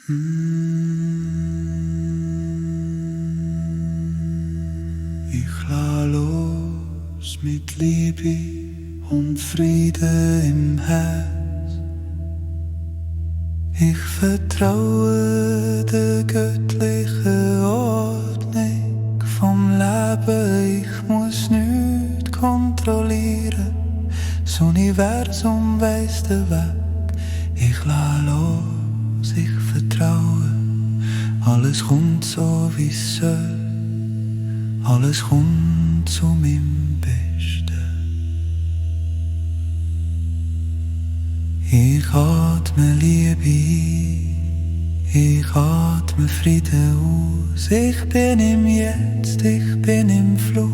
Ich lass los mit Liebe und Friede im Herz. Ich vertraue der göttlichen Ordnung vom Leben. Ich muss nichts kontrollieren. Das Universum weiss den Weg. Ich lass los, ich vertraue. Alles kommt so wie es soll. Alles kommt zu meinem Besten. Ich atme Liebe ein, ich atme Frieden aus. Ich bin im Jetzt, ich bin im Fluss.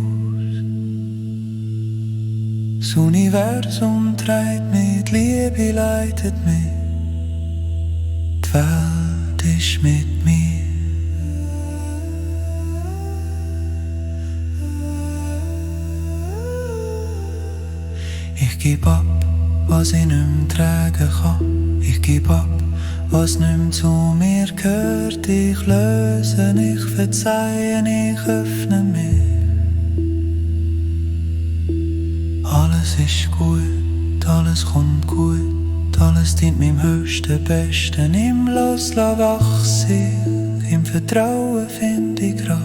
Das Universum trägt mich, die Liebe leitet mich. Die Welt ist mit mir. Ich geb ab, was ich nicht mehr tragen kann. Ich geb ab, was nicht mehr zu mir gehört. Ich löse, ich verzeihe, ich öffne mich. Alles ist gut, alles kommt gut. Alles dient meinem höchsten Besten. Im Loslassen wachse ich, im Vertrauen finde ich Grad.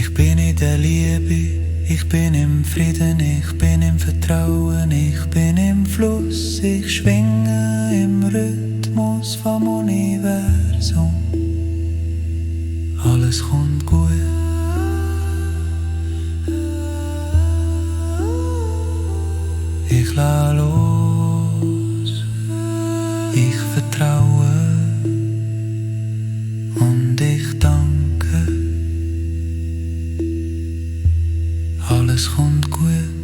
Ich bin in der Liebe, ich bin im Frieden, ich bin im Vertrauen, ich bin im Fluss, ich schwinge im Rhythmus vom Universum. Alles kommt gut. Ich lass los, ich vertraue und ich danke. Alles kommt gut.